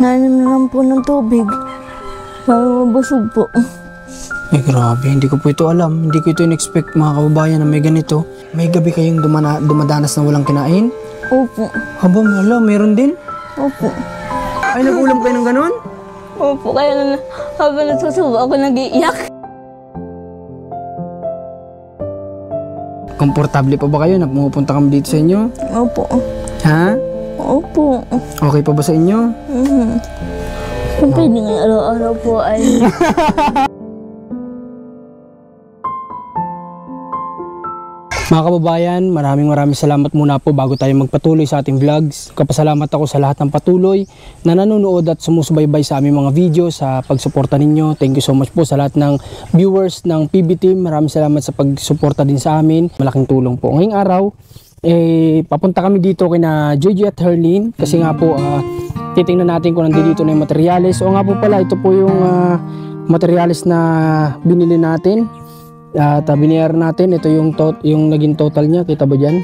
Nainom na lang po ng tubig. Para mabusog po. Ay grabe, hindi ko po ito alam. Hindi ko ito in-expect mga kababayan na may ganito. May gabi kayong dumadanas na walang kinain? Opo. Haba, wala, meron din? Opo. Ay, nag-ulam kayo ng ganon? Opo, kaya habang nagsusubo ako nag-iiyak. Komportable pa ba kayo na pumupunta kami dito sa inyo? Opo. Ha? Opo. Okay pa ba sa inyo? Kung pwede nga araw-araw po ay... Mga kababayan, maraming salamat muna po bago tayo magpatuloy sa ating vlogs. Kapasalamat ako sa lahat ng patuloy na nanonood at sumusubaybay sa aming mga video sa pagsuporta ninyo. Thank you so much po sa lahat ng viewers ng PB Team. Maraming salamat sa pagsuporta din sa amin. Malaking tulong po. Ngayong araw, papunta kami dito kina Jojo at Herlin kasi nga po titingnan natin kung nandito na yung materyales. O nga po pala, ito po yung materyales na binili natin. At binayaran natin, ito yung naging total niya, kita ba dyan?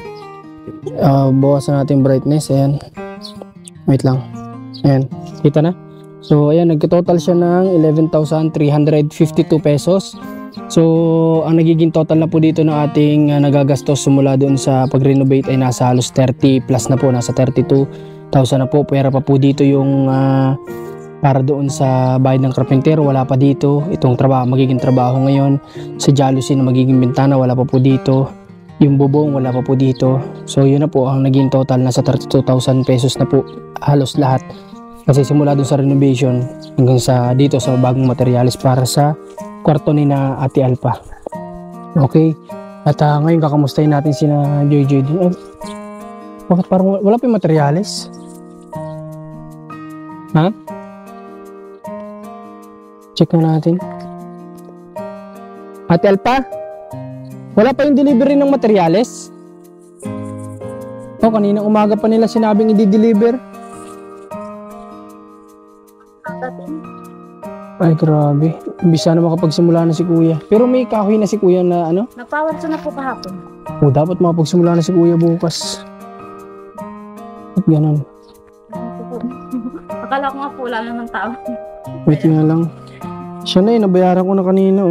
Bawasan natin brightness, ayan. Wait lang, ayan, kita na? So ayan, nagtotal siya ng 11,352 pesos. So ang nagiging total na po dito ng ating nagagastos simula doon sa pag-renovate ay nasa halos 30 plus na po, nasa 32,000 na po. Pera pa po dito yung para doon sa bayad ng karpentero, wala pa dito. Itong magiging trabaho ngayon sa jalousie na magiging bintana, wala pa po dito. Yung bubong, wala pa po dito. So yun na po ang naging total, nasa 32,000 pesos na po halos lahat. Kasi simula doon sa renovation hanggang sa dito sa bagong materialis para sa kwarto ni na Ate Alpa. Okay, at ngayon kakamustahin natin sina Joy. Bakit parang wala pa yung materialis? Ha? Check na natin. Ate Alpa, wala pa yung delivery ng materyales? Kaninang umaga pa nila sinabing i-deliver. Ay grabe, bisa na makapagsimula na si kuya. Pero may kahoy na si kuya na ano? Napawan na po kahapon. Dapat makapagsimula na si kuya bukas. At ganun. Akala ko nga po wala naman tao. Wait nga lang. Siya na nabayaran ko na kanina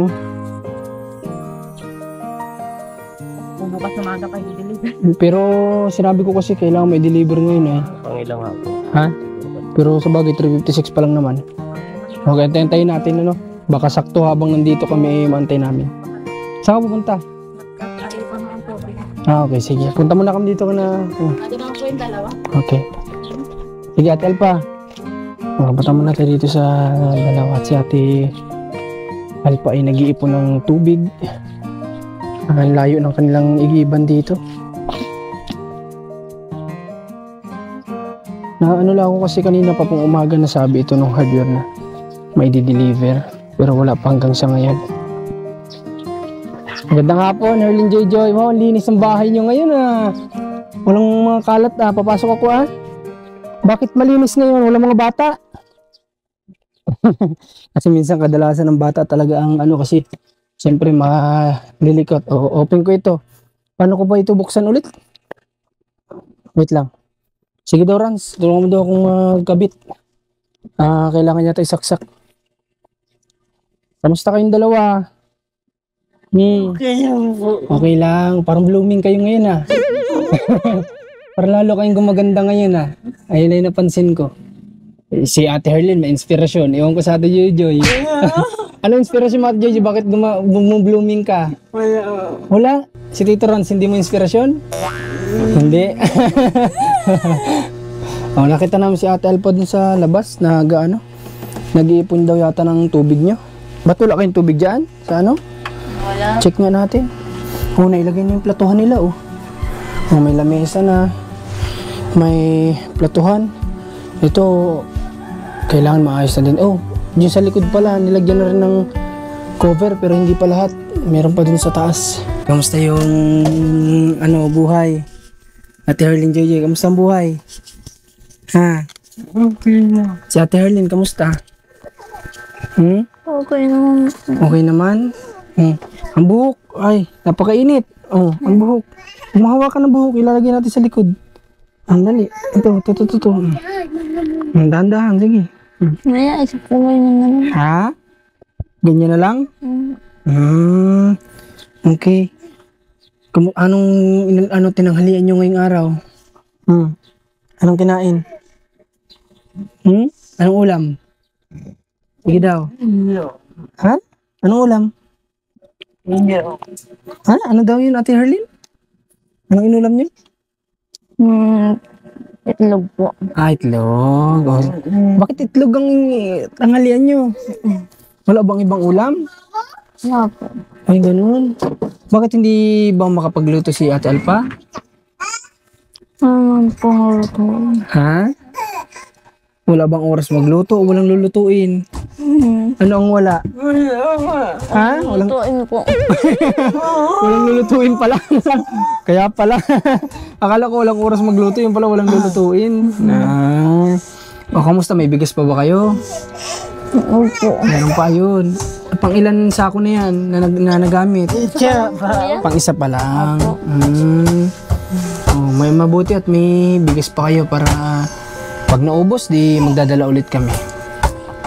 Bukas umaga pa i-deliver. Pero sinabi ko kasi kailangan may deliver ngayon Pangilang ako. Ha? Pero sa bagay 356 pa lang naman. Okay, antayin natin ano. Baka sakto habang nandito kami maantay namin. Saan ka pupunta? Okay, sige. Punta muna kami dito na. Ito naman po yung dalawa. Okay. Sige, Ate Alpa. Punta muna tayo dito sa dalawa. At si Ate Alpa ay nag-iipon ng tubig. Ang layo ng kanilang igiban dito. Ano lang ako kasi kanina pa pong umaga na sabi ito ng hardware na may di-deliver. Pero wala pa hanggang sa ngayon. Magandang hapon, Herlin Joy. Wow, ang linis ng bahay nyo ngayon Walang mga kalat papasok ako Bakit malinis ngayon? Walang mga bata? Kasi minsan kadalasan ng bata talaga ang kasi siyempre malilikot. Open ko ito. Paano ko ba ito buksan ulit? Wait lang. Sige daw, Rans. Tulungan mo daw akong magkabit. Kailangan yata isaksak. Kamusta kayong dalawa? Okay lang po. Okay lang. Parang blooming kayo ngayon Parang lalo kayong gumaganda ngayon Ayun ay napansin ko. Si Ate Herlin may inspirasyon. Ewan ko sa Ate Joy. Ano inspirasyon mo, Ate Joy? Bakit blooming ka? Wala. Si Tito Rans, hindi mo inspirasyon? Hindi. Nakita namin si Ate Alpa dun sa labas. Nag-iipon daw yata ng tubig nyo. Ba't wala kayong tubig dyan? Sa Wala. Check nga natin. Nailagay niyo yung platuhan nila may lamesa na. May platuhan. Ito kailangan maayos na din. Diyan sa likod pala nilagyan na rin ng cover pero hindi pa lahat. Meron pa dun sa taas. Kamusta yung buhay? Ate Herlin Joy, kamusta ang buhay? Ha? Okay na. Si Ate Herlin, kamusta? Okay naman. Okay naman? Ang buhok, ay, napakainit. Ang buhok. Kung mahawakan ng buhok, ilalagay natin sa likod. Ang dali. Ito. Dahan-dahan, sige. Maya, isip ko ngayon na naman. Ha? Ganyan na lang? Okay. Anong tinanghalian nyo ngayong araw? Anong kinain? Anong ulam? Sige daw. Ha? Anong ulam? Ha? Ano daw yun, Ate Herlin? Anong inulam niyo? Itlog po. Itlog. Oh. Bakit itlog ang tanghalian nyo? Wala bang ibang ulam? Wala po. Ay, ganun. Bakit hindi ba makapagluto si Ate Alpa? Po, Ha? Wala bang oras magluto o walang lulutuin? Ano ang wala? Ha? Walang, Lutuin po. walang lulutuin pala. Kaya pala. Akala ko walang oras magluto, yung pala walang lulutuin. O, kamusta? May bigas pa ba kayo? Opo. Meron pa yun. Pang ilan sako na yan na nagamit? Pang isa pa lang. Oh, may mabuti at may bigas pa kayo para pag naubos, di magdadala ulit kami.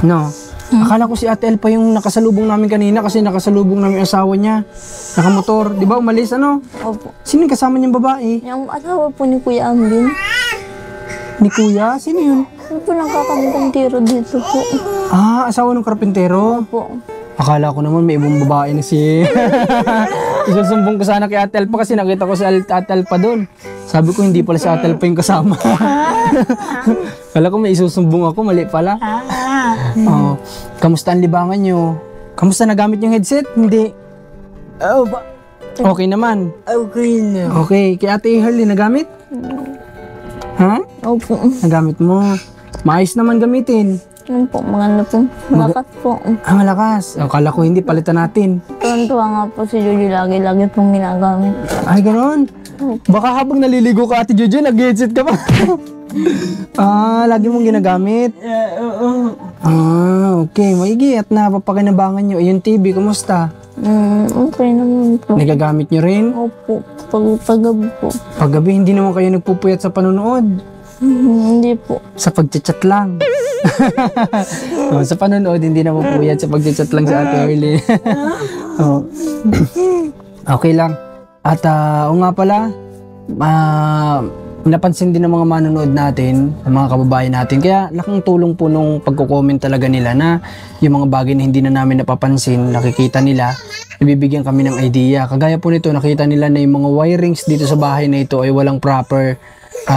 No? Akala ko si Ate El pa yung nakasalubong namin kanina kasi nakasalubong namin yung asawa niya. Nakamotor. Di ba umalis ano? Opo. Sino yung kasama niyang babae? Yung asawa po ni Kuya Ambin. Ni Kuya? Sino yun? Ano po nakakamutang tiro dito po? Asawa ng karpintero. Opo. Akala ko naman may ibang babae na si... Isusumbong ko sana kay Ate Alpa kasi nakita ko si Ate Alpa doon. Sabi ko hindi pala si Ate Alpa yung kasama. Kala ko may isusumbong ako, mali pala. Oh, kamusta ang libangan nyo? Kamusta nagamit yung headset? Hindi. Okay naman. Okay na. Okay, kay Ate Harley nagamit? Ha? Opo. Nagamit mo. Maayos naman gamitin. Ano po, mga po. Malakas po. Malakas. Akala ko hindi, palitan natin. Tuwan-tuwa nga po si Jojo lagi-lagi pong ginagamit. Ay, ganoon. Baka habang naliligo ka, Ate Jojo, nag-headset ka pa. Lagi mong ginagamit? Okay. Maigi at napapakinabangan nyo. Yung TV, kumusta? Okay naman po. Nagagamit nyo rin? Opo. Paggabi po. Paggabi, hindi naman kayo nagpupuyat sa panonood. Hindi po. Sa pagchat-chat lang. Sa panonood, hindi na mapuyat sa pagchat-chat lang sa Ate Arlie. Okay lang. At nga pala, napansin din ng mga manonood natin, ng mga kababayan natin. Kaya laking tulong po nung pagko-comment talaga nila na yung mga bagay na hindi na namin napapansin, nakikita nila, ibibigyan kami ng idea. Kagaya po nito, nakita nila na yung mga wirings dito sa bahay na ito ay walang proper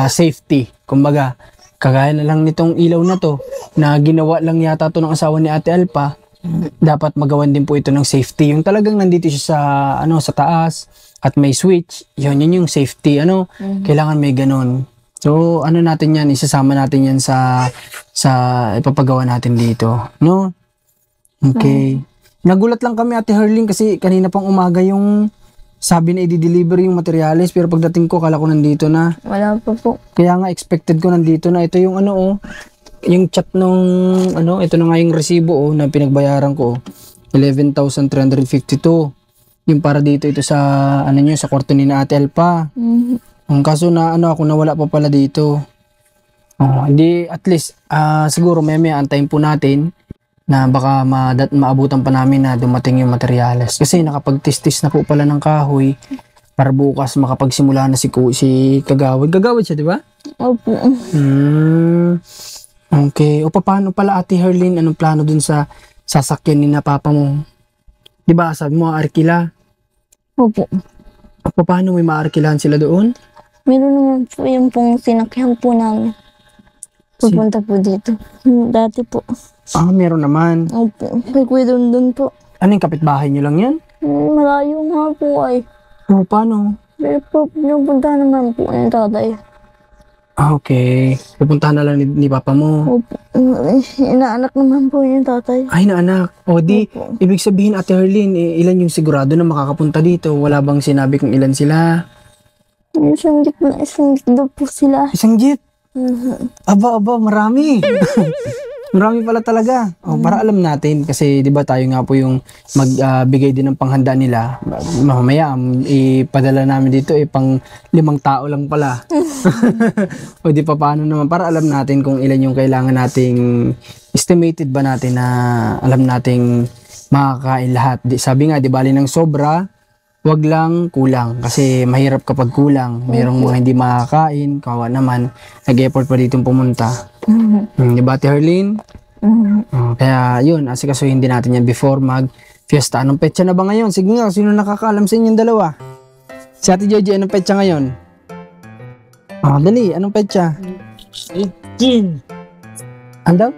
safety. Kumbaga, kagaya na lang nitong ilaw na to, na ginawa lang yata to ng asawa ni Ate Alpa, dapat magawan din po ito ng safety. Yung talagang nandito siya sa taas, at may switch, yun yung safety, kailangan may ganun. So, natin yan, isasama natin yan sa ipapagawa natin dito, no? Okay. Nagulat lang kami, Ate Herling, kasi kanina pang umaga yung sabi na i-deliver yung materials, pero pagdating ko, kala ko nandito na. Wala pa po. Kaya nga, expected ko nandito na. Ito yung yung chat nung, ito na nga yung resibo, na pinagbayaran ko, 11,352. Yung para dito ito sa sa kwarto ni na Ate Alpa. Ang kaso na ako nawala pa pala dito. Hindi at least siguro may antayin po natin na baka maabutan pa namin na dumating yung materyales. Kasi nakapagtistis na po pala ng kahoy para bukas makapagsimula na si Kagawad. Kagawad siya, di ba? Opo. Okay. O paano pala Ate Herlin, anong plano dun sa sasakyan ni na papa mo? Di ba, sabi mo, arkila? Opo. Paano may maarkilahan sila doon? Meron naman po yung pong sinakyan po namin. Pupunta po dito. Dati po. Meron naman. Opo. Kay Kuya Dondon po. Ano yung kapitbahay nyo lang yan? Malayo nga po ay. Paano? Pero po, pinupunta naman po ng tatay. Okay. Pupuntahan na lang ni papa mo. Opo. Inaanak naman po yung tatay. Ay, na anak. O di, Opo. ibig sabihin Ate Herlin, ilan yung sigurado na makakapunta dito? Wala bang sinabi kung ilan sila? Isang jeep daw po sila. Isang jeep? Aba, marami. Marami pala talaga. Para alam natin kasi 'di ba tayo nga po yung magbigay din ng panghanda nila. Mamaya ipadala namin dito pang 5 tao lang pala. O di pa paano naman para alam natin kung ilan yung kailangan nating estimated ba natin na alam nating makakain lahat. Sabi nga, di bali ng sobra, wag lang kulang. Kasi mahirap kapag kulang. Mayroong mga hindi makakain, kawawa naman. Nag-effort pa dito pumunta. Di ba, Ate Herlin? Kaya yun, asikasuhin din natin yan before mag-fiesta. Anong petsa na ba ngayon? Sige nga, sino nakakaalam sa inyong dalawa? Si Ate Joji, anong petsa ngayon? Dali, anong petsa? 18. Ano daw?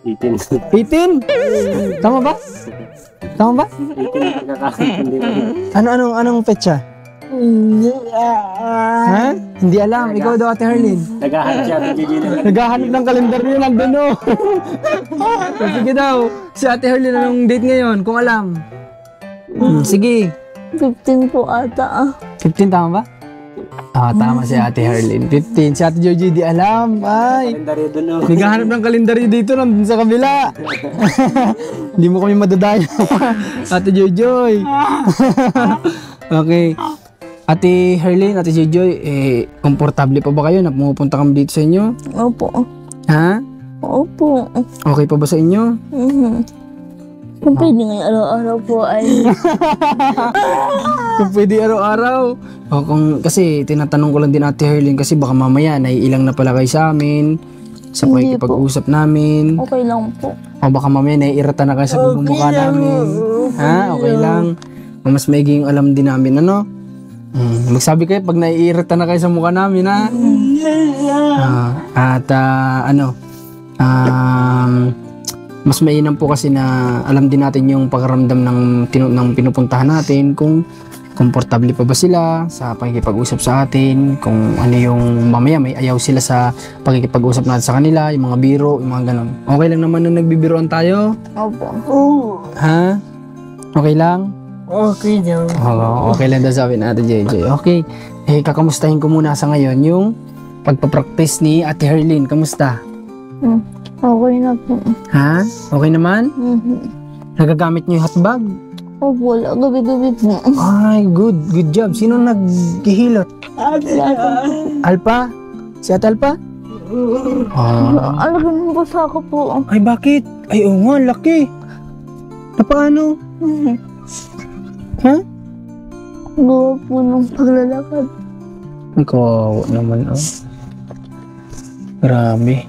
18. 18? Tama ba? Tama ba? 18 nakakakindi na. Anong petsa? Ha? Hindi alam. Ikaw daw, Ate Herlin. Naghahanap siya ito, Gigi. Naghahanap ng kalendar niya, nandun o. Sige daw. Si Ate Herlin, anong date ngayon? Kung alam. Sige. 15 po ata. 15 tama ba? Tama si Ate Herlin. 15. Si Ate Joji, di alam. Ay. Kalendaryo doon, no? Naghahanap ng kalendaryo dito nandun sa kabila. Hindi mo kami madadayo. Ate Jojoy. Okay. Ate Herlin, Ate Jojoy, komportable pa ba kayo na pumupunta kami dito sa inyo? Opo. Ha? Opo. Okay pa ba sa inyo? Kung pwede ngayon araw-araw po ay Kung pwede araw-araw. Kasi tinatanong ko lang din Ate Herlin kasi baka mamaya naiilang na pala kayo sa amin. Sa Hindi pakikipag-usap namin. okay lang po. O baka mamaya naiirata na kayo sa pagmumukha namin. Ha? Okay lang. Mas maigi yung alam din namin, ano? Magsabi kayo pag naiirata na kayo sa mukha namin, ha? Mas mainam po kasi na alam din natin yung pagkaramdam ng pinupuntahan natin, kung komportable pa ba sila sa pakikipag-usap sa atin, kung ano yung mamaya may ayaw sila sa pakikipag-usap natin sa kanila, yung mga biro, yung mga ganun. Okay lang naman nung nagbibiroan tayo? Opo. Ha? Okay lang? Okay daw. Okay lang daw sabi natin, JJ. Okay. Kakamustahin ko muna sa ngayon yung pagpapractice ni Ate Herlin. Kamusta? Okay na po. Ha? Okay naman? Nagagamit niyo yung hotbag? Opo, wala. Gabi-gabi po. Ay, good. Good job. Sino naghihilot? Alpa? Si Ate Alpa? Alagyan mo po sa ako po. Ay, bakit? Ay, oo nga, laki. Na paano? Ha? Gawa po ng paglalakad. Ikaw naman, oh. Grabe.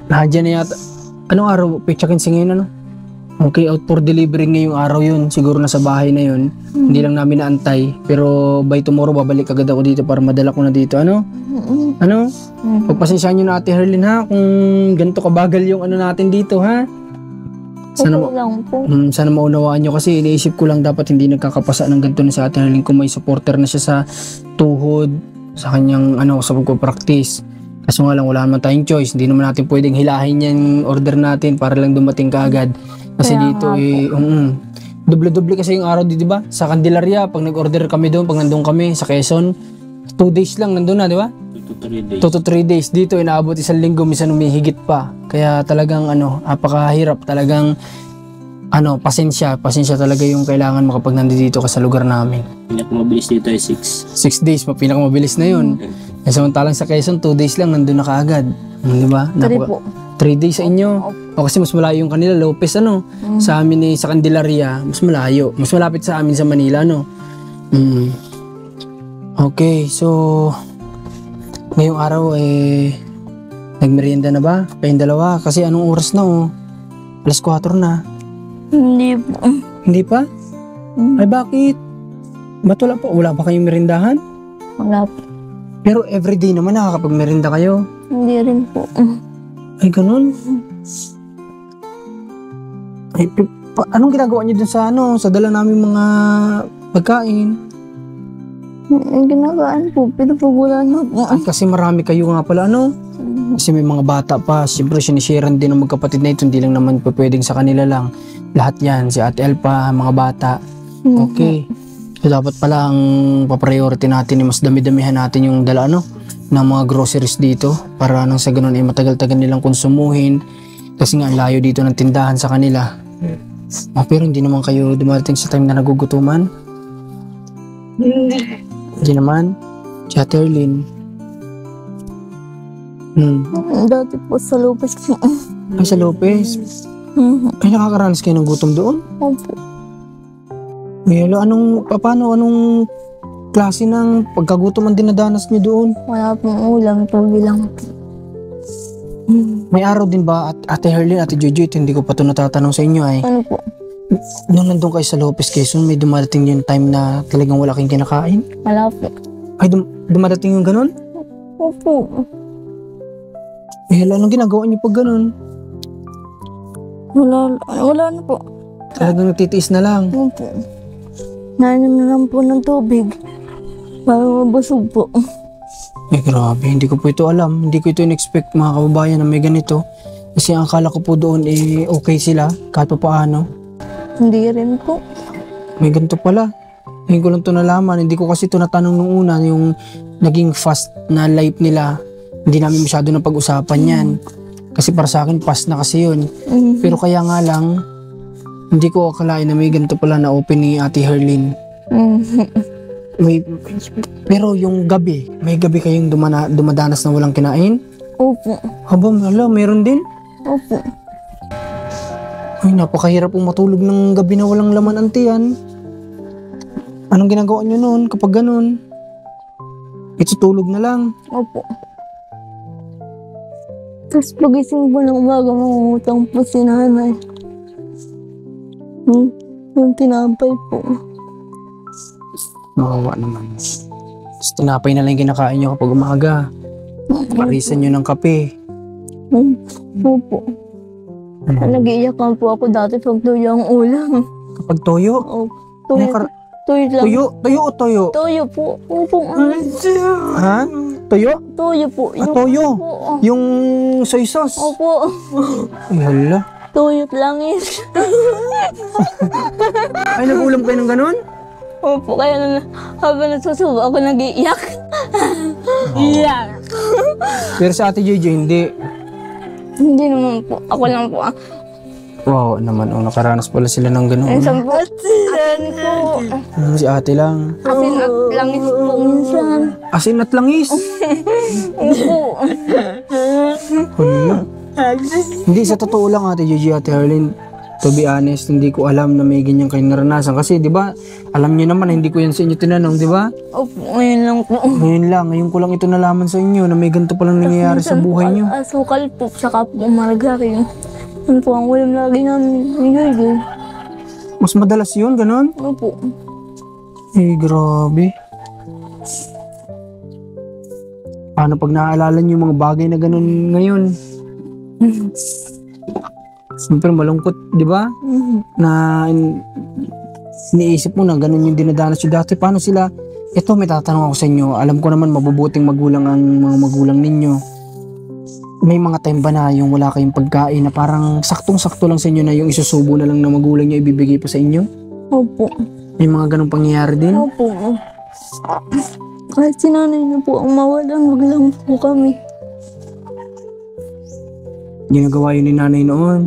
Nadyan na yata. Anong araw? Pechakinsi ngayon, ano? Okay, out for delivery ngayong araw yun. Siguro nasa bahay na yun. Hindi lang namin naantay. Pero by tomorrow, babalik agad ako dito para madala ko na dito. Ano? Ano? Pagpasensyahan nyo na Ate Herlin, ha? Kung ganito kabagal yung ano natin dito, ha? Sana, Okay lang po. sana maunawaan nyo kasi iniisip ko lang dapat hindi nagkakapasa ng ganito na sa Ate Herlin kung may supporter na siya sa tuhod, sa kanyang sa pagpapractice. Kaso nga lang wala naman tayong choice, hindi naman natin pwedeng hilahin yung order natin para lang dumating kaagad. Kasi Kaya dito nga doble-doble kasi yung araw dito, di ba? Sa Candelaria, pag nag-order kami doon, pag nandun kami sa Quezon, 2 days lang nandun na, di ba? 2 to 3 days. Dito inaabot 1 linggo, minsan umihigit pa. Kaya talagang napakahirap, talagang pasensya talaga yung kailangan mo kapag nandito ka sa lugar namin. Pinakamabilis dito ay 6. 6 days, pinakamabilis na yun. Samantalang sa Quezon, 2 days lang, nandun na kaagad. Di ba? 3 po. 3 days sa inyo. O kasi mas malayo yung kanila, Lopez, Sa amin sa Candelaria, mas malayo. Mas malapit sa amin sa Manila, Okay, so ngayong araw nagmerienda na ba? Kayong dalawa? Kasi anong oras na, 4:00 na. Hindi po. Hindi pa? Ay, bakit? Ba't wala pa? Wala pa kayong merindahan? Wala po. Pero everyday naman nakakapag-merinda kayo. Hindi rin po. Ay, ganun? Ay, anong ginagawa niyo dun sa dala namin mga pagkain? Ang ginagaan po, pinapagulan na po. Ay, kasi marami kayo nga pala, Kasi may mga bata pa. Siyempre, sinisharean din ng magkapatid na ito. Hindi lang naman pwedeng sa kanila lang. Lahat yan, si Ate Elpa, mga bata. Okay. So, dapat pala ang papriority natin, mas dami-damihan natin yung dala, ng mga groceries dito para nang sa ganun ay matagal-tagal nilang konsumuhin kasi nga ang layo dito ng tindahan sa kanila. Pero hindi naman kayo dumarating sa time na nagugutuman? Hindi naman? Chatterlin. Dati po sa Lopez po. Ay, sa Lopez. Ay, nakakaranas kayo ng gutom doon? Opo. Ay, anong klase ng pagkagutom ang dinadanas niyo doon? Wala pong ulam, tuloy lang po. May araw din ba, Ate Herlin, Ate Jojo, ito hindi ko pa ito natatanong sa inyo ay, Ano po? nung nandun kayo sa Lopez, Quezon, may dumadating yung time na talagang wala kayong kinakain? Wala po. Ay, dumadating yung ganun? Opo. Eh, anong ginagawa niyo pag ganun? Wala na po. Talagang nagtitiis na lang. Opo. Nainom na lang po ng tubig. Para mabusog po. Ay, grabe, hindi ko po ito alam. Hindi ko ito in-expect, mga kababayan, na may ganito. Kasi ang akala ko po doon, okay sila, kahit pa paano. Hindi rin po. May ganito pala. Hindi ko lang ito nalaman. Hindi ko kasi ito natanong nung una, yung naging fast na life nila. Hindi namin masyado na pag-usapan yan. Kasi para sa akin, fast na kasi yun. Pero kaya nga lang, hindi ko akalain na may ganito pala na open ni Ate Herlin. Pero yung gabi, may gabi kayong dumadanas na walang kinain? Opo. Haba, meron din? Opo. Ay, napakahirap po matulog ng gabi na walang laman ang tiyan. Anong ginagawa nyo noon kapag ganun? Itutulog na lang. Opo. Tapos pagising po ng umaga, mangungutang po si nanay. Yung tinapay po. Makawa naman. Tapos tinapay na lang yung kinakain nyo kapag umaga. Parisan nyo ng kape. Opo. Nag-iiyakan po ako dati pag tuyo ang ulam. Kapag toyo? Opo. Tuyo, Ano tuyo lang. Tuyo? Tuyo o toyo? Tuyo po. Opo. Ha? Tuyo? Tuyo po. Toyo? Opo. Yung soy sauce? Opo. Ay, hala. Tuyo lang yun. Ay, nag-ulam kayo ng ganun? Opo. Kaya habang nagsusubo ako nag-iiyak. Iyak. Pero sa Ate JJ, hindi. Hindi naman po. Ako lang po. Wow, naman. Oh, nakaranas pala sila ng ganun. Minsan po. Asin po. Si ate lang. Asin at langis po minsan. Asin at langis. Opo. Hala. Hindi, sa totoo lang Ate Gigi, Ate Herlin, to be honest, hindi ko alam na may ganyan kayong naranasan. Kasi di ba, alam niyo naman, hindi ko yan sa inyo tinanong, di ba? Opo, ngayon lang po. Ngayon ko lang ito nalaman sa inyo na may ganito palang nangyayari sa buhay niyo. Asukal po, saka po margarine. Yun po ang ulam lagi namin ni Jojo. Mas madalas yun, ganun? Opo. Eh, grabe. Paano pag naaalala niyo yung mga bagay na ganun ngayon? Siyempre malungkot, di ba? Na iniisip mo na ganun yung dinadanas nyo dati. Paano sila? Ito, may tatanong ako sa inyo. Alam ko naman mabubuting magulang ang mga magulang ninyo. May mga time ba na yung wala kayong pagkain na parang saktong-sakto lang sa inyo na yung isusubo na lang na magulang nyo ibibigay pa sa inyo? Opo. May mga ganung pangyayari din? Opo. Kahit si nanay na po ang mawalan, wag lang po kami. Ginagawa yun ni nanay noon.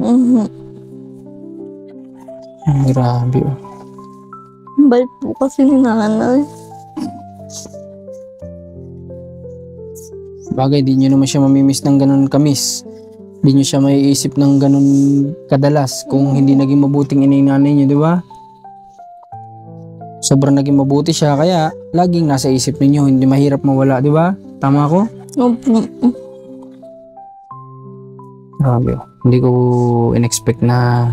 Grabe. Bait po kasi ni nanay. Bagay, di nyo naman siya mamimiss ng ganun kamis. Di nyo siya maiisip ng ganun kadalas kung hindi naging mabuting ina yung nanay nyo, di ba? Sobrang naging mabuti siya, kaya laging nasa isip ninyo, hindi mahirap mawala, di ba? Tama ako? Opo. Grabe. Hindi ko in-expect na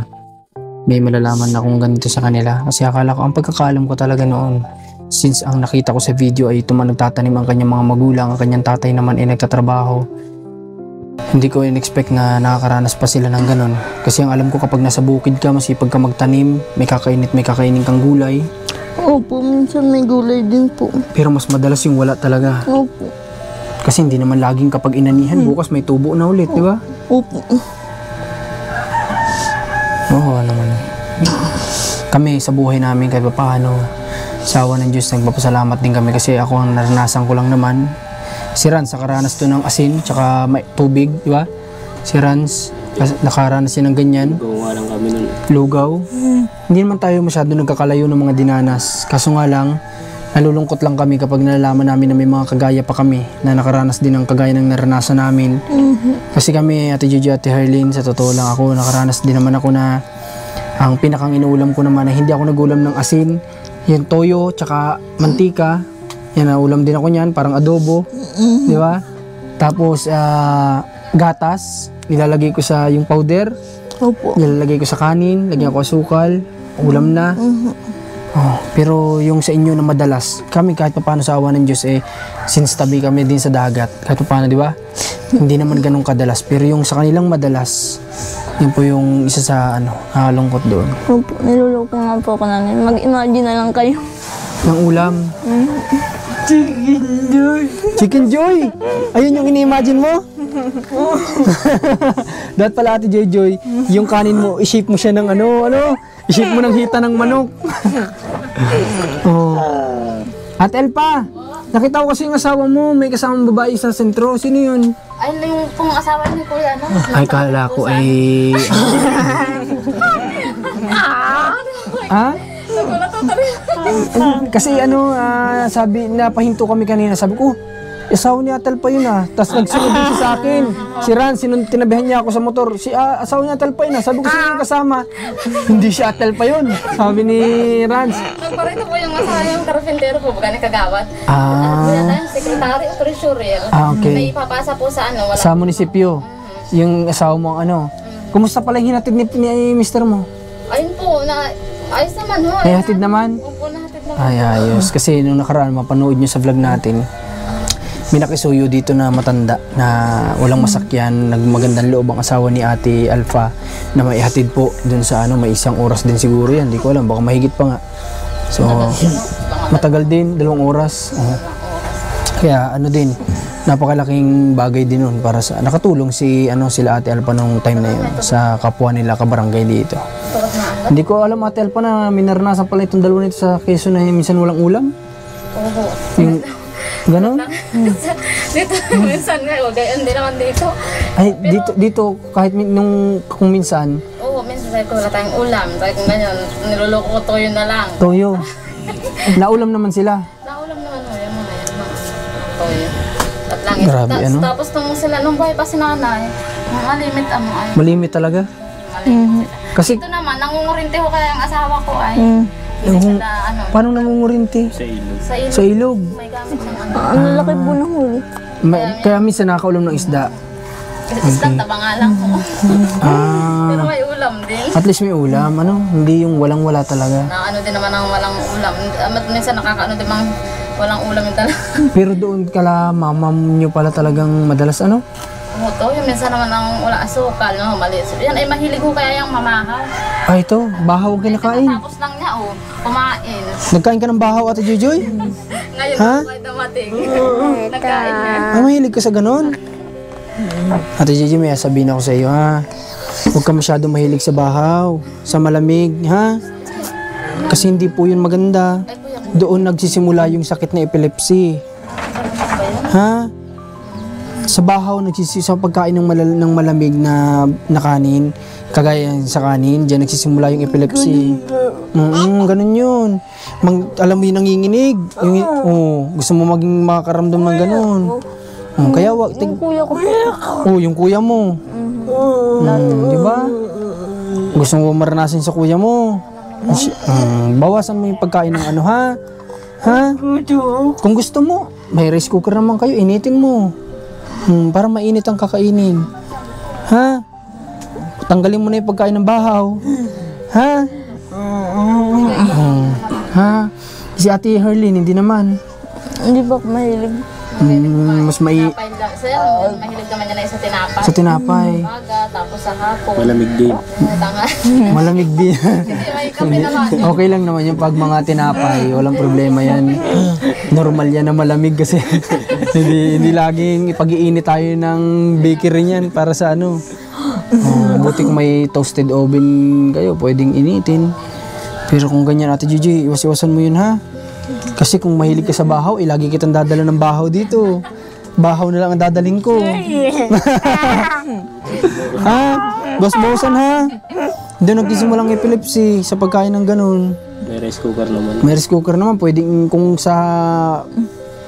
may malalaman na kung ganito sa kanila. Kasi akala ko, ang pagkakaalam ko talaga noon, since ang nakita ko sa video ay nagtatanim ang kanyang mga magulang, ang kanyang tatay naman ay nagtatrabaho. Hindi ko in-expect na nakakaranas pa sila ng ganun. Kasi ang alam ko kapag nasa bukid ka, masipag ka magtanim, may kakainin kang gulay. Opo, minsan may gulay din po. Pero mas madalas yung wala talaga. Opo. Kasi hindi naman laging kapag inanihan, bukas may tubo na ulit, di ba? Opo. Oo naman. Kami sa buhay namin kahit paano, sa awa ng Diyos, nagpapasalamat din kami kasi ako ang naranasan ko lang naman. Si Rans, nakaranas to ng asin, tsaka may tubig, di ba? Si Rans, nakaranas din ng ganyan. Gawa lang kami nun. Lugaw. Hindi naman tayo masyado nagkakalayo ng mga dinanas. Kaso nga lang, nalulungkot lang kami kapag nalalaman namin na may mga kagaya pa kami na nakaranas din ng kagaya ng naranasan namin. Kasi kami, Ate Gigi, Ate Herlin, sa totoo lang ako, nakaranas din naman ako na ang pinakang inuulam ko naman ay hindi ako nagulam ng asin, yung toyo, tsaka mantika. Yan, naulam din ako niyan, parang adobo. Di ba? Tapos, gatas, nilalagay ko sa yung powder, Opo. nilalagay ko sa kanin, lagyan ko asukal, ulam na. Oh, pero yung sa inyo na madalas, kami kahit pa paano sa awa ng Diyos since tabi kami din sa dagat, kahit pa paano, di ba? Hindi naman ganun kadalas, pero yung sa kanilang madalas, yun po yung isa sa nakakalungkot doon. Opo, niluloko nga po ako namin. Mag-imagine na lang kayo. Ng ulam. Chicken Joy! Chicken Joy! Ayun yung ini-imagine mo? Dapat pala, Ate Joy, yung kanin mo, i-shape mo siya ng i-shape mo ng hita ng manok. Oh. At Elpa, nakita ko kasi yung asawa mo, may kasamang babae sa sentro. Sino yun? Ay, yung pong asawa ni Kuya, no? Ay, kala ko ay... Ha? Kasi sabi, napahinto kami kanina, sabi ko, asawa ni Atal pa yun Tapos nagsunod din siya sa akin. Si Ran, tinabihan niya ako sa motor. Asawa ni Atal pa yun Sabi ko, sino yung kasama? Hindi si Atal pa yun. Sabi ni Rans. Nagparito po yung asawa yung karpintero po, baga ni Kagawad. At kuya tayong sekretary o treasurer. Okay. May ipapasa po sa wala. Sa munisipyo. Yung asawa mo Kumusta pala yung hinatid ni mister mo? Ayun po, ayos naman ho. Nahatid naman? Opo, nahatid naman. Ay, ayos. Kasi nung nakaraan, mapanood nyo sa vlog natin, may nakisuyo dito na matanda na walang masakyan, nagmagandang loob ang asawa ni Ate Alpha na maihatid po dun sa may 1 oras din siguro yan. Hindi ko alam, baka mahigit pa nga. So, matagal din, 2 oras. Kaya din, napakalaking bagay din nun para sa, nakatulong sila Ate Alpha nung time na yun sa kapwa nila kabarangay dito. Hindi ko alam, Ate Alpha, na minaranasan pala itong dalawa nito sa Quezon na minsan walang ulam. Opo. Yung, ganon? Dito, minsan nga, hindi naman dito. Ay, dito kahit kung minsan. Oo, minsan sabi ko, wala tayong ulam. Sabi ko ganyan, niluloko ko toyo na lang. Toyo. Naulam naman sila. Naulam naman ho, yan mga toyo. At lang Grabe, Tapos nung buhay pa si nanay, malimit ay. Malimit talaga. Malimit. Kasi, Ito naman, nangungurinti ko kaya ang asawa ko ay. yung, Hindi sila paano nangungurinti? Sa ilog. Sa ilog. Sa ilog. May gamit ng Ang lalaki po ng huli. Kaya minsan nakakaulam ng isda. Isang taba nga lang po. Pero may ulam din. At least may ulam. Hindi yung walang-wala talaga. Din naman ang walang ulam. Minsan din mga walang ulam yung talaga. Pero doon kala mama nyo pala talagang madalas Umuto, yung minsan naman ang wala asukal, no? Mali. Yan ay mahilig ko kaya yung mamahaw. Ito, bahaw ang kinakain. Tapos lang niya, kumain. Nagkain ka ng bahaw, Ate Joy? Ngayon, may damating. Nagkain niya. Mahilig ka sa ganon? Ate Gigi, may sabihin ako sa iyo, huwag ka masyadong mahilig sa bahaw, sa malamig, Kasi hindi po yun maganda. Doon nagsisimula yung sakit na epilepsy. Sa bahaw, sa pagkain ng malamig na kanin, kagaya sa kanin, dyan nagsisimula yung epilepsy. Ganun yun. Alam mo yung nanginginig. Gusto mo maging makaramdam ng ganun. Kaya Yung kuya ko po. yung kuya mo. Di ba? Gusto mo maranasin sa kuya mo. Bawasan mo yung pagkain ng Kung gusto mo, may rice cooker naman kayo, initin mo. Para mainit ang kakainin. Tanggalin mo na yung pagkain ng bahaw. Si Ate Herlin, hindi naman. Hindi ba mahilig? Mas Mahilig naman niya na sa tinapay. sa tinapay. Umaga, tapos sa hapon. Malamig din. Tanga. Malamig din. Hindi, may kape naman. Okay lang naman yung pag mga tinapay, walang problema yan. Normal yan na malamig kasi hindi laging ipag-iinit tayo ng bakery niyan para sa buti kung may toasted oven kayo, pwedeng initin. Pero kung ganyan, Ate Gigi, iwas-iwasan mo yun Kasi kung mahilig ka sa bahaw, lagi kitang dadala ng bahaw dito. Bahaw na lang ang dadaling ko. Ha? Bas-bawasan ha? Doon nagsimulang epilepsy sa pagkain ng ganun. May rice cooker naman. May rice cooker naman, pwedeng kung sa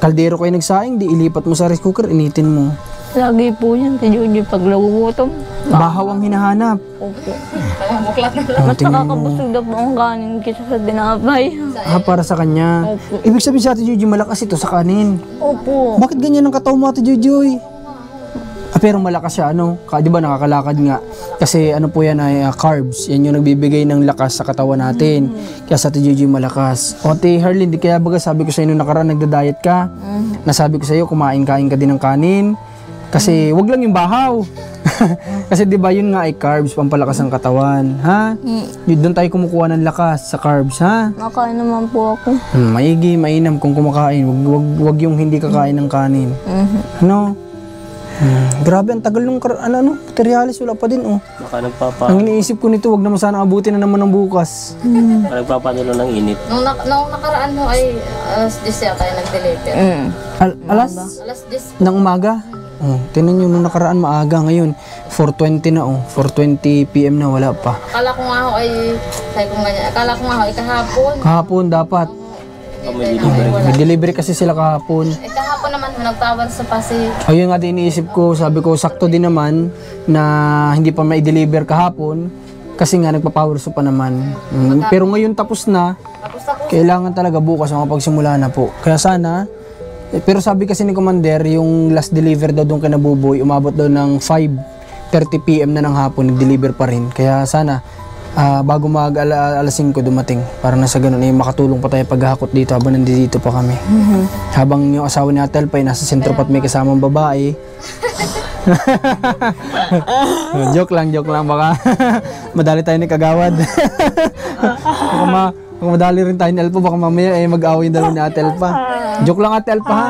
kaldero kayo nagsaing, di ilipat mo sa rice cooker, initin mo. Lagi po yan, si Jojo pag nagugutom. Bahaw ang hinahanap. Opo. Buklat na lang. Oh, Mas tingnan mo. nakakabusog na po ang kanin kaysa sa dinapay. Para sa kanya. Opo. Ibig sabihin sa Ate Jojoy, malakas ito sa kanin. Opo. Bakit ganyan ang katawan mo, Ate Jojoy? Pero malakas siya, ano? Di ba nakakalakad nga? Kasi ano po yan ay carbs. Yan yung nagbibigay ng lakas sa katawan natin. Kaya sa Ate Jojoy malakas. O Ate Harlyn, di kaya baga sabi ko sa inyo nakaraan nagda-diet ka. Nasabi ko sa iyo, kumain-kain ka din ng kanin. Kasi wag lang yung bahaw. Kasi di ba yun nga ay carbs, pampalakas ng katawan. Ha? Doon tayo kumukuha ng lakas sa carbs, ha? Nakain naman po ako. Maigi, mainam kung kumakain. Wag yung hindi kakain ng kanin. Ano? Grabe, ang tagal ng materialis, wala pa din, oh. Baka Ang iniisip ko nito, wag naman sana abutin na naman ng bukas. nagpapanalo ng init. Nung nakaraan ho ay alas 10 yata yung nag-deliver. Alas Alas 10. ng umaga. Tinan nyo, nung nakaraan maaga, ngayon 4:20 na, 4:20 PM na, wala pa. Akala ko nga ho ay, sabi ko ganyan, akala ko nga ho ay kahapon. Kahapon dapat. May delivery. May delivery kasi sila kahapon. Kahapon naman ho, nagtawag sa Pasig. Ayun nga din iniisip ko, sabi ko sakto din naman na hindi pa mai-deliver kahapon kasi nga nagpa-power soup pa naman. Pero ngayon tapos na, Tapos ako, kailangan talaga bukas makapagsimula na po. Kaya sana, pero sabi kasi ni Commander, yung last deliver daw doon kay Nabuboy, umabot daw ng 5:30 PM na ng hapon, nag-deliver pa rin. Kaya sana, bago alas 5 dumating, para na sa ganun, makatulong pa tayo paghahakot dito habang nandito pa kami. Habang yung asawa ni Ate Alpay nasa sentro pa at may kasamang babae. Joke lang, baka madali tayo ni Kagawad. Baka madali rin tayo ni Alpa, baka mamaya mag-away yung dalawa ni Ate Alpa. Joke lang, Ate Alpa, ha?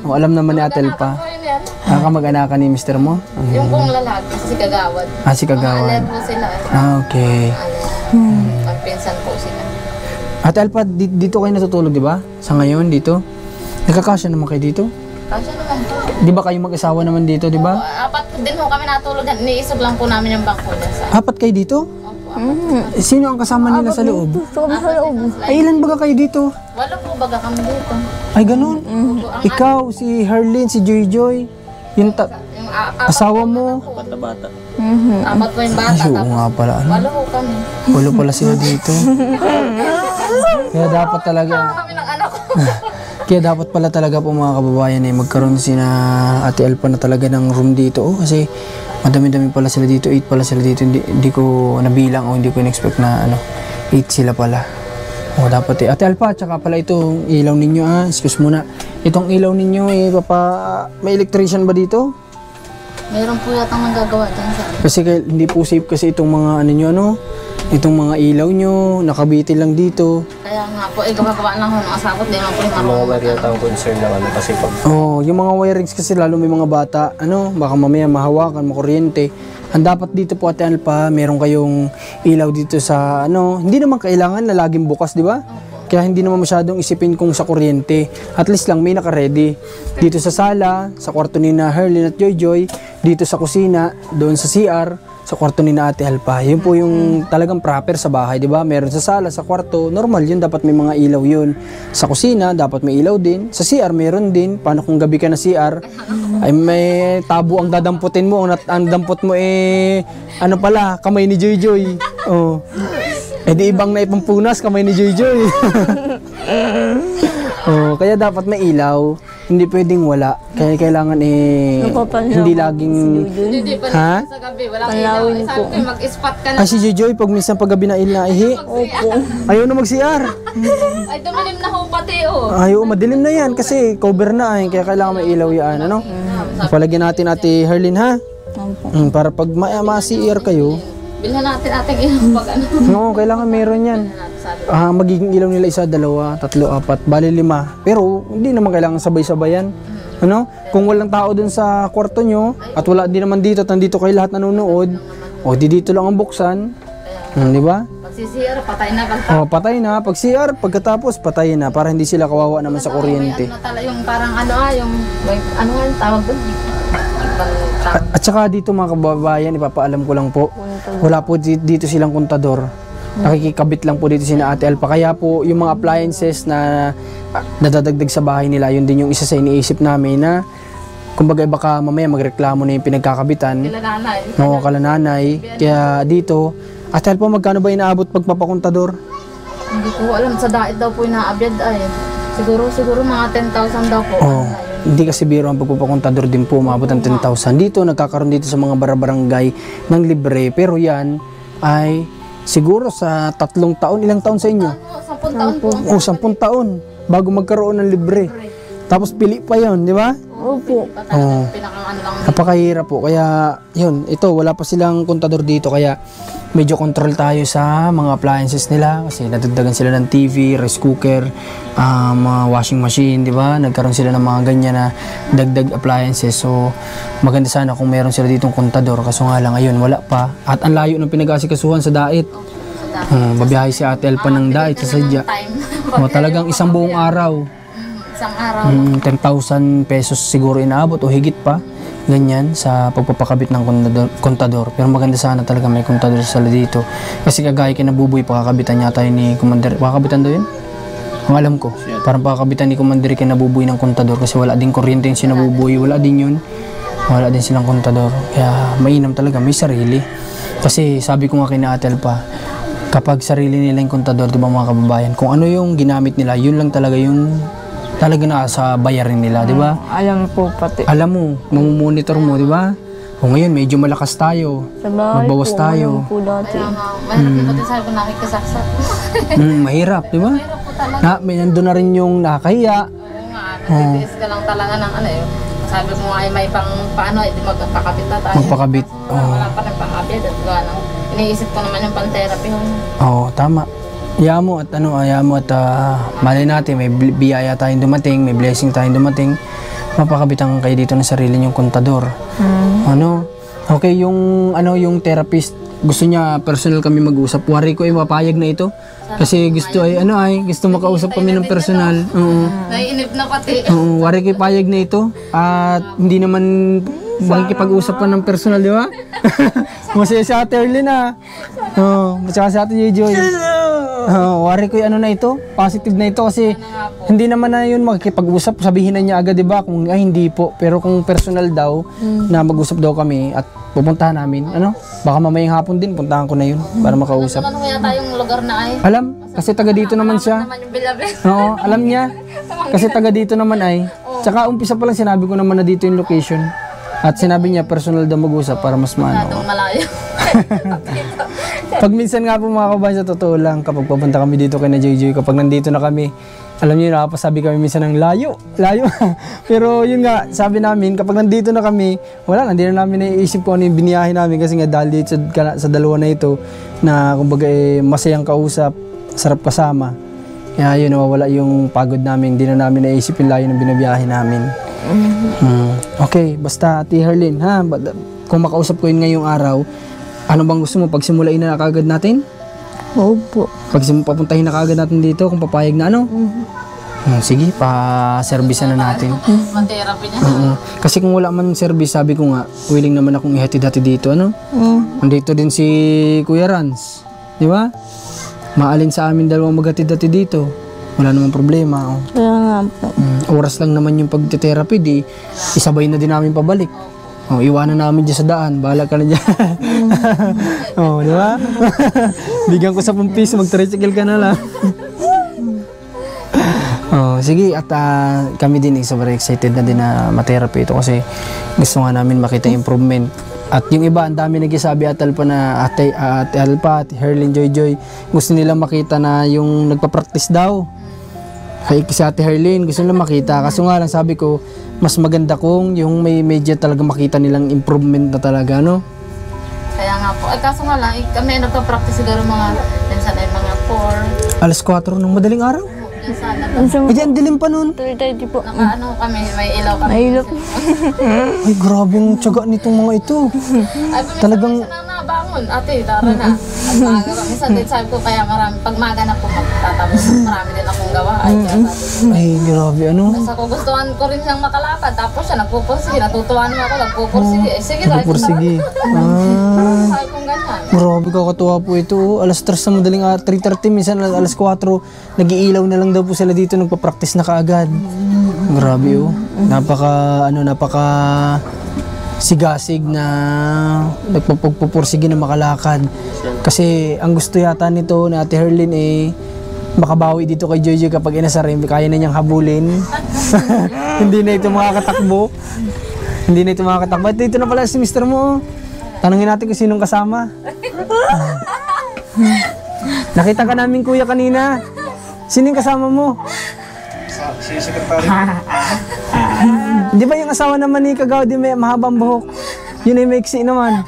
O, alam naman ni Ate Alpa. ayun yan. Kamag-anakan ni mister mo? Yung kong lalaki, si Kagawad. Si Kagawad. Mga po sila. eh. Okay. Pagpinsan po sila. Ate Alpa, dito kayo natutulog, di ba? Sa ngayon, dito? Nakakasya naman kayo dito? Kasi naman po. Di ba kayo mag-asawa naman dito, di ba? Apat din ho kami natulog. Niisog lang po namin yung bangko niya sa... Apat kayo dito? Sino ang kasama nila sa loob? Gusto ko sa loob. Ay, ilan baga kayo dito? Wala po baga kami dito. Ay, ganun. Ikaw, si Herlyn, si Joy Joy, yung Yung apat asawa mo. Apat na bata. apat po yung bata. Ay, oo Tapos nga pala. Ano? wala po kami. Walo pala sila dito. Kaya dapat talaga, Kami ng anak ko. kaya dapat pala talaga po mga kababayan magkaroon sina Ate Alpa na talaga ng room dito. Kasi madami-dami pala sila dito, 8 pala sila dito. Hindi ko nabilang o hindi ko in-expect na 8 sila pala. O dapat Ate Alpa, tsaka pala itong ilaw ninyo excuse muna. Itong ilaw ninyo may electrician ba dito? Meron po yatang nagagawa dyan sa... Kasi hindi po safe kasi itong mga itong mga ilaw nyo, nakabiti lang dito. Kaya nga po, gumagawa lang ho ng asabot. Di naman po yung Yung mga wire yata ang concern ng kasi pag Yung mga wirings kasi lalo may mga bata, baka mamaya mahawakan, makuryente. Ang dapat dito po Ate Alpa, meron kayong ilaw dito sa hindi naman kailangan na laging bukas, di ba? Kaya hindi naman masyadong isipin kung sa kuryente. At least lang may naka-ready. Dito sa sala, sa kwarto ni na Herlyn at Joy Joy, dito sa kusina, doon sa CR, sa kwarto ni na Ate Alpa. Yun po yung talagang proper sa bahay, di ba? Meron sa sala, sa kwarto, normal yun, dapat may mga ilaw yun. Sa kusina, dapat may ilaw din. Sa CR, meron din. Paano kung gabi ka na CR, ay may tabo ang dadamputin mo. Ang dampot mo pala, kamay ni Joy Joy. Oh. Di ibang naipampunas, kamay ni Joy Joy. Kaya dapat may ilaw. Hindi pwedeng wala. Kaya kailangan hindi laging... Hindi pa Ha? sa gabi. Walang ilaw. Sabi ko, mag-spot ka na. Si Joy Joy, pag minsan paggabi na ilaihi, ayaw na mag-CR. Ay, dumilim na ho pati Ayaw, madilim na yan kasi cover na kaya kailangan may ilaw yan, Palagyan natin Ate Herlyn, ha? Para pag ma-CR kayo, bilhan natin ating ilang pag kailangan meron yan. Magiging ilaw nila 1, 2, 3, 4, bali 5. Pero hindi naman kailangan sabay-sabayan. Kung walang tao dun sa kwarto nyo at wala din naman dito at nandito kayo lahat nanonood, di dito lang ang buksan. Di ba? Magsisiyar, patay na pag Oh, patay na. Pag CR, pagkatapos, patay na. Para hindi sila kawawa naman sa kuryente. May ano tala, yung parang yung may ano nga yung tawag doon. At saka dito mga kababayan, ipapaalam ko lang po, wala po dito silang kontador. Nakikikabit lang po dito sina Ate Alpa. Kaya po yung mga appliances na nadadagdag sa bahay nila, yun din yung isa sa iniisip namin na kumbaga baka mamaya magreklamo na yung pinagkakabitan. Kila nanay. No, kala nanay. Kaya dito, Ate Alpa, magkano ba inaabot pagpapakontador? Hindi ko alam, sa dait daw po inaabyad ay. Siguro mga 10,000 daw po. Oh, hindi kasi biro ang pagpapakontador din po, umabot ng 10,000. Dito, nagkakaroon dito sa mga barangay ng libre. Pero yan ay siguro sa 3 taon. Ilang taon sa inyo? 10 taon po. O, 10 taon bago magkaroon ng libre. Tapos pili pa yon, di ba? Opo. Oh. Pinakang ano lang. Napakahirap po. Kaya, yun, ito, wala pa silang kontador dito. Kaya, medyo control tayo sa mga appliances nila. Kasi nadagdagan sila ng TV, rice cooker, mga washing machine, di ba? Nagkaroon sila ng mga ganyan na dagdag appliances. So, maganda sana kung meron sila ditong kontador. Kaso nga lang, ayun, wala pa. At ang layo ng pinag-asikasuhan sa Dait. Babiyahe si Ate Elpa ng Dait sa sadya. O, talagang isang buong araw. Isang araw. 10,000 pesos siguro inaabot o higit pa. Ganyan sa pagpapakabit ng kontador. Pero maganda sana talaga may kontador sila dito. Kasi kagaya kinabuboy, pakakabitan yata yun ni Commander. Pakakabitan daw yun? Ang alam ko. Parang pakakabitan ni Commander kinabuboy ng kontador. Kasi wala din kuryente yung sinabuboy. Wala din yun. Wala din silang kontador. Kaya mainam talaga. May sarili. Kasi sabi ko nga kina Ate Elpa, kapag sarili nila yung kontador, di ba mga kababayan, kung ano yung ginamit nila, yun lang talaga yung talaga na sa bayarin nila, di ba? Alam po pati. Alam mo, mamumonitor mo, di ba? O ngayon, medyo malakas tayo. Sa bahay Magbawas po, tayo. alam po dati. Mahirap din pati sabi ko nakikisaksak. Mahirap, di ba? Mahirap po talaga. May nandun na rin yung nakahiya. Oo nga, nagtitiis ka lang talaga ng ano eh. Sabi mo ay may pang paano, hindi magpakabit na tayo. Magpakabit. Wala pa rin pang-abit at gano'n. Iniisip ko naman yung pan-therapy. Oo, tama. Hayaan mo at malay natin, may biyaya tayong dumating, may blessing tayong dumating, mapakabitan kayo dito ng sarili niyong kontador. Ano? Okay, yung therapist, gusto niya personal kami mag-usap. Wari ko ay mapayag na ito. Kasi gusto gusto makausap kami ng personal. Naiinip na pati. Wari ko payag na ito. At hindi naman makikipag-usap pa ng personal, di ba? Masaya si Ate Erlyn masaya si Ate Joy. Wari ko na ito, positive na ito kasi hindi naman na yun makikipag-usap, sabihin na niya agad, di ba? Kung hindi po, pero kung personal daw na mag-usap daw kami at pupuntahan namin, baka mamayang hapon din, puntahan ko na yun para makausap. Ano yata yung lugar na ay? Alam, kasi taga dito naman siya. Naman yung Bilabel. Oo, alam niya. Kasi taga dito naman ay. Tsaka umpisa pa lang sinabi ko naman na dito yung location. At sinabi niya personal daw mag-usap para mas maano. Masyadong malayo. Pag minsan nga po mga kabayan, sa totoo lang, kapag papunta kami dito kay na Joy, kapag nandito na kami, alam niyo, nakapasabi kami minsan ng layo. Pero yun nga, sabi namin, kapag nandito na kami, wala lang, hindi na namin naiisip kung ano yung biniyahe namin kasi nga dahil dito sa dalawa na ito, na kumbaga masayang kausap, sarap kasama. Kaya yun, nawawala yung pagod namin, hindi na namin naisip yung layo ng binabiyahe namin. Okay, basta Ate Herlyn, kung makausap ko yun ngayong araw, ano bang gusto mo? Pagsimulain na kagad natin? Opo. Papuntahin na kagad natin dito kung papayag na sige, pa-service na natin. Man-therapy niya. Kasi kung wala man service, sabi ko nga, willing naman akong ihatid-hatid dito, Nandito din si Kuya Rans, di ba? Maalin sa amin dalawang maghatid-hatid dito. Wala namang problema. Kaya nga po. Oras lang naman yung pagte-therapy, di isabay na din namin pabalik. Iwanan namin dyan sa daan. Bahala ka na dyan. Di ba? Bigyan ko sa 10 piso, mag-tricycle ka na lang. Sige, at kami din sobrang excited na din na ma-therapy ito kasi gusto nga namin makita improvement. At yung iba, ang dami nagsasabi Ate Alpa, Ate Herlyn, Joy, gusto nila makita na yung nagpa-practice daw. Kaya si Ate Herlyn, gusto nila makita. Kaso nga lang sabi ko, mas maganda kung yung may medya talaga makita nilang improvement na talaga, Kaya nga po. Ay kaso nga lang, kami nagpa-practice siguro minsan ay mga 4. Alas 4 ng madaling araw? Minsan Ay, diyan, dilim pa nun. 3:30 po. kami, may ilaw kami. May ilaw. Ay, grabe yung tiyaga nitong mga ito. Ay, Talagang- Talagang... bangon. Ate, tara na. At maaga kami. Minsan din sabi ko, kaya marami, pag maaga na po magtatapos, marami din akong gawa. Ay, kaya sabi ko. Ay, grabe, ano? Tapos ako gustuhan ko rin siyang makalakad. Tapos siya nagpupursige. Natutuwa naman ako, nagpupursige. Eh, sige, dahil Pupursige. sabi kong ganyan. Grabe, kakatuwa po ito. Alas 3 na madaling 3:30, minsan alas 4, nag-iilaw na lang daw po sila dito, nagpa-practice na kaagad. Grabe oh. Napaka sigasig na nagpupursige na makalakad. Kasi ang gusto yata nito na Ate Herlin makabawi dito kay Jojo kapag inasarim, kaya na niyang habulin. Hindi na ito makakatakbo. Hindi na ito makakatakbo. At dito na pala si Mr. mo. Tanungin natin kung sinong kasama. Nakita ka namin kuya kanina. Sino yung kasama mo? Si Secretary. Di ba yung asawa naman ni Kagaw di may mahabang buhok? Yun ay maiksi naman.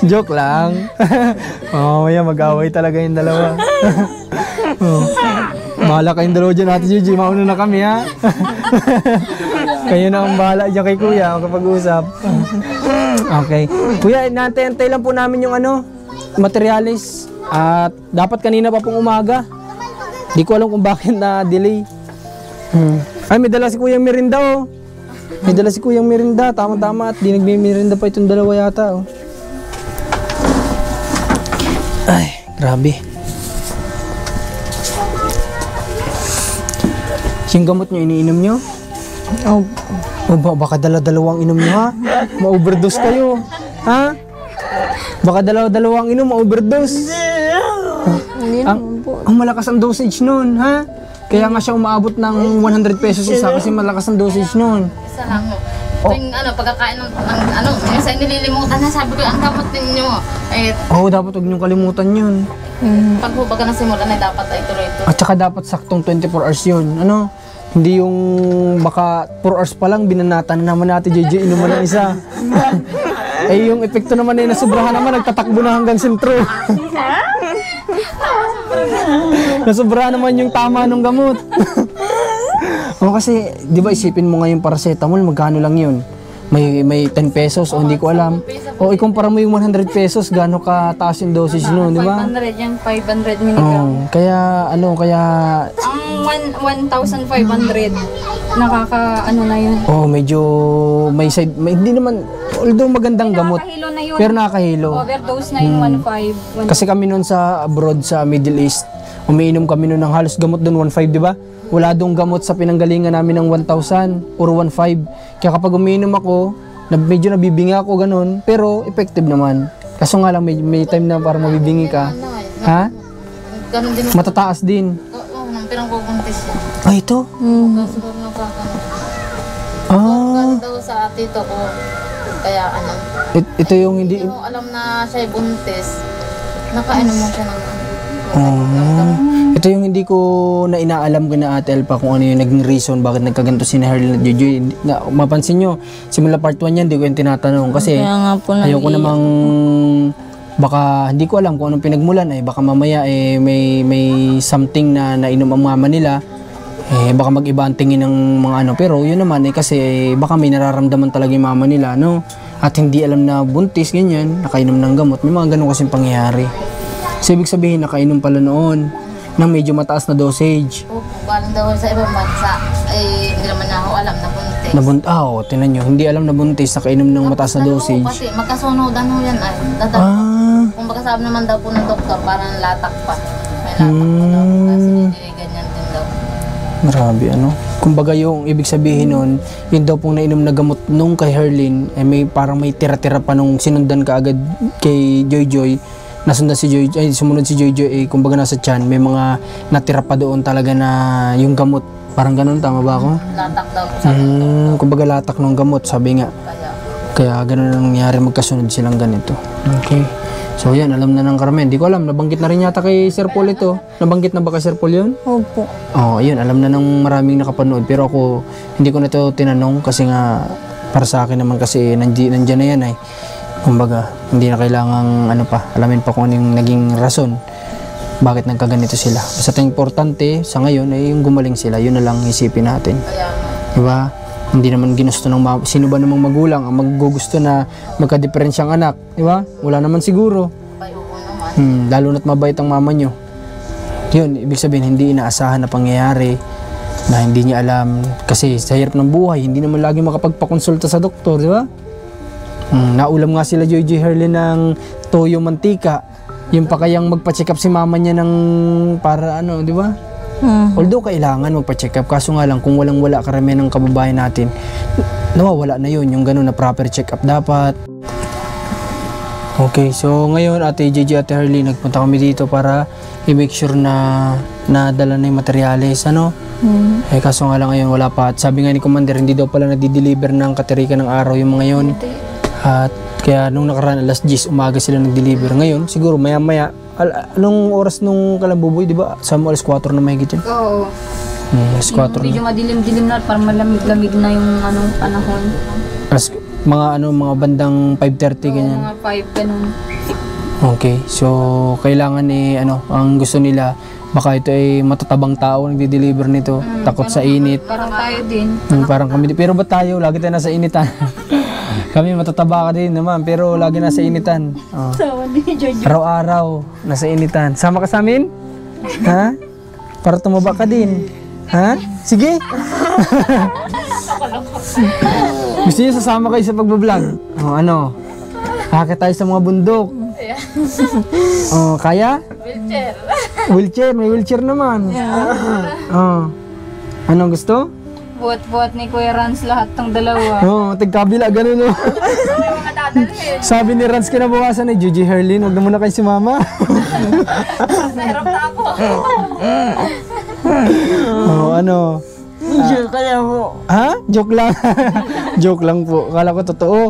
Joke lang. Mamaya mag-away talaga yung dalawa. Bahala kayong dalawa dyan, Ate Gigi. Mauna na kami, ha? Kayo na ang bahala dyan kay Kuya makapag-usap. Okay. Kuya, nantay-antay lang po namin yung materialis. At dapat kanina pa pong umaga. Di ko alam kung bakit na-delay. Ay, may dala si Kuyang Merinda, oh. May dala si Kuyang Merinda. Tama-tama. At di nagme-merinda pa itong dalawa yata, oh. Ay, grabe. Yung gamot nyo, iniinom nyo? Baka dala-dalawang inom nyo, ha? Ma-overdose kayo. Ha? Baka dalawa-dalawang inom, ma-overdose. Hindi naman po. Ang malakas ang dosage nun, ha? Kaya nga siya umaabot ng 100 pesos isa kasi malakas ang dosage nun. Isa lang mo. Tuwing pagkakain ng minsan nililimutan na sabi ko, ang dapat ninyo. Eh, Dapat huwag niyong kalimutan yun. pag hubaga na simulan ay dapat ay tuloy-tuloy. At saka dapat saktong 24 hours yun. Ano? Hindi yung baka 4 hours pa lang binanatan naman natin JJ inuman ng isa. Yung epekto naman ay nasubrahan naman, nagtatakbo na hanggang sentro. Nasubrahan naman yung tama ng gamot. Kasi, di ba isipin mo ngayon paracetamol, magkano lang yun? May 10 pesos o hindi ko alam. O ikumpara mo yung 100 pesos, gaano ka taas yung dosage nun, di ba? 500 yan, 500 milligram. Kaya Ang 1,500 na yun. medyo may side, hindi naman, although magandang gamot, Nakahilo na yun. pero nakahilo. Overdose na yung 1,500. Kasi kami noon sa abroad, sa Middle East, umiinom kami noon ng halos gamot doon 1,500, di ba? Wala doong gamot sa pinanggalingan namin ng 1,000 or 1,500. Kaya kapag umiinom ako, medyo nabibinga ako ganun, pero effective naman. Kaso nga lang, may time na parang mabibingi ka. Ha? Ganun din. Matataas din. Oo, nang pinangkukuntis yan. Ito? Siguro nagkakaroon. Ganun daw sa tito ko. Kaya Ito yung hindi... Hindi mo alam na siya'y buntis. Nakainom mo siya ng Ito yung hindi ko na inaalam ko na Ate Elpa kung ano yung naging reason bakit nagkaganto si Herlin at Jojoy. Mapansin nyo, simula part 1 yan, hindi ko yung tinatanong kasi Kaya nga po ayoko namang baka hindi ko alam kung anong pinagmulan baka mamaya may something na nainom ang mama nila baka mag-iba ang tingin ng mga pero yun naman kasi baka may nararamdaman talaga yung mama nila at hindi alam na buntis ganyan, nakainom ng gamot, may mga ganun kasing pangyayari. So, ibig sabihin, nakainom pala noon ng medyo mataas na dosage. Galing daw sa ibang bansa. Hindi naman niya ako alam na buntis. Tinan nyo, hindi alam na buntis, nakainom ng mataas na dosage. Kasi magkasunodan ho yan ay. Kung magkasabi naman daw po ng doktor, parang latak pa. May latak pa daw. Kasi ganyan din daw. Marami Kumbaga yung ibig sabihin nun, yun daw pong nainom na gamot nung kay Herlin, parang may tira-tira pa nung sinundan ka agad kay Joy. Nasundan si Joy, sumunod si Joy, kumbaga nasa tiyan, may mga natira pa doon talaga na yung gamot. Parang ganun, tama ba ako? Latak daw. Kumbaga latak ng gamot, sabi nga. Kaya ganun ang nangyari, magkasunod silang ganito. Okay. So yan, alam na ng Carmen. Hindi ko alam, nabanggit na rin yata kay Sir Paul ito. Nabanggit na ba kay Sir Paul yun? Opo. Ayun, alam na ng maraming nakapanood. Pero ako, hindi ko na ito tinanong kasi nga, para sa akin naman kasi nandiyan na yan kumbaga, hindi na kailangang alamin pa kung ano yung naging rason bakit nagkaganito sila. Basta importante sa ngayon ay yung gumaling sila, yun na lang isipin natin. Diba? Hindi naman ginusto ng sino ba namang magulang ang maggugusto na magka-diferensyang anak, di ba? Wala naman siguro. Kayo po naman. Lalo na't mabait ang mama nyo. Yun, ibig sabihin hindi inaasahan na pangyayari na hindi niya alam kasi sa hirap ng buhay, hindi naman lagi makapagpakonsulta sa doktor, di ba? Naulam nga sila Joy Herlin ng toyo mantika. Yung pa kayang magpa-check up si mama niya ng para ano, di ba? Although kailangan magpa-check up, kaso nga lang kung walang-wala karamihan ng kababayan natin, nawawala na yun, yung gano'n na proper check up dapat. Okay, so ngayon Ate JJ, Ate Herlin, nagpunta kami dito para i-make sure na nadala na yung materyales, ano? Eh kaso nga lang ngayon wala pa. At sabi nga ni Commander, hindi daw pala nadi-deliver ng katerikan ng araw yung mga yun. At kaya nung nakaraan alas 10 umaga sila nag-deliver. Ngayon siguro maya-maya, anong oras nung Kalambuboy, di ba? Sa alas 4 na mahigit yun? Oo. Alas 4 na. Medyo madilim-dilim na, parang malamig-lamig na yung panahon. Mga bandang 5:30 ganyan. Mga 5, ganun. Okay, so kailangan ang gusto nila, baka ito ay matatabang tao nagde-deliver nito, takot sa init. Parang tayo din. Parang kami, pero ba tayo? Lagi tayo nasa initan. Kami matataba ka din naman, pero lagi nasa initan. Oh. Araw-araw, nasa initan. Sama ka sa amin? Ha? Para tumaba ka din. Ha? Sige. Gusto niyo sasama kayo sa pagbablog? Oh, ano? Hakit tayo sa mga bundok. Oh, kaya? Wheelchair. Wheelchair, may wheelchair naman. Oh. Anong gusto? Buhat-buhat ni Kuya Rans lahat ng dalawa. Oo, tigkabila, ganun o. Sabi ni Rans kinabukasan ni Gigi Herlin, huwag na muna kayo si Mama. Mahirap na ako. Oo, ano? Joke kaya po. Ha? Joke lang. Joke lang po. Akala ko totoo.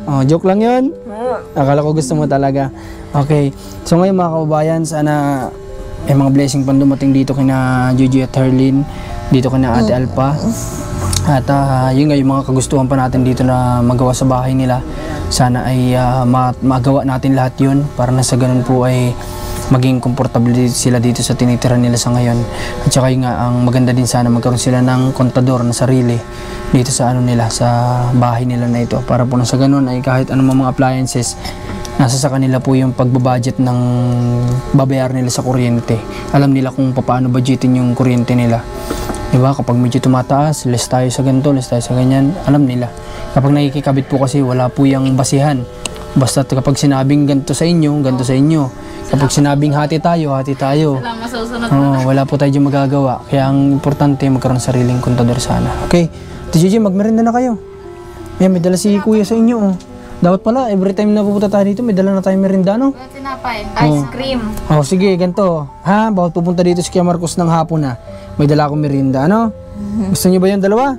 Oh, joke lang yun? Akala ko gusto mo talaga. Okay. So ngayon mga kababayan, sana mga blessing pang dumating dito kina Gigi at Herlin, dito kina Ate Alpa. At yun nga yung mga kagustuhan pa natin dito na magawa sa bahay nila. Sana ay magawa natin lahat yun para na sa ganun po ay maging komportable sila dito sa tinitira nila sa ngayon. At saka yung nga, ang maganda din sana magkaroon sila ng kontador na sarili dito sa nila, sa bahay nila na ito. Para po na sa ganun ay kahit anong mga appliances, nasa sa kanila po yung pagbabudget ng babayaran nila sa kuryente. Alam nila kung paano budgetin yung kuryente nila. Diba? Kapag medyo tumataas, less tayo sa ganito, less tayo sa ganyan, alam nila. Kapag nakikikabit po kasi, wala po yung basihan. Basta kapag sinabing ganito sa inyo, ganito sa inyo. Kapag sinabing hati tayo, hati tayo. Wala masusunod. Wala po tayo dyan magagawa. Kaya ang importante, magkaroon sariling kontador sana. Okay? Tijiji, magmerinda na kayo. Yan, may dala si Kuya sa inyo. Oh. Dapat pala, every time na pupunta tayo dito, may dala na tayong merinda, no? Tinapay. Ice cream. Oh, sige, ganito. Ha? Bawat pupunta dito si Kuya Marcos ng hapon na. May dala akong merinda, ano? Gusto niyo ba yung dalawa?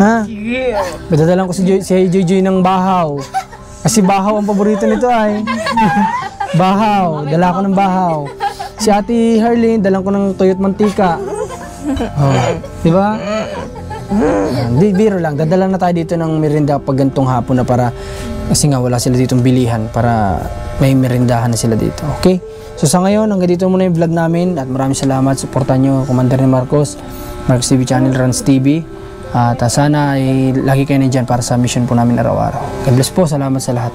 Ha? Sige. May dadalang ko si Joy ng bahaw. Kasi bahaw ang paborito nito ay. Bahaw. Dala ko ng bahaw. Si Ate Herlin, dalang ko ng toyot mantika. Oh, di ba? Biro lang. Dadalang na tayo dito ng merinda pag gantong hapon na para kasi nga wala sila ditong bilihan para may merindahan na sila dito. Okay? So sa ngayon, hanggang dito muna yung vlog namin at maraming salamat. Supportan nyo Commander ni Marcos TV Channel, Rans TV. At sana ay lagi kayo nandyan para sa mission po namin araw-araw. God bless po. Salamat sa lahat.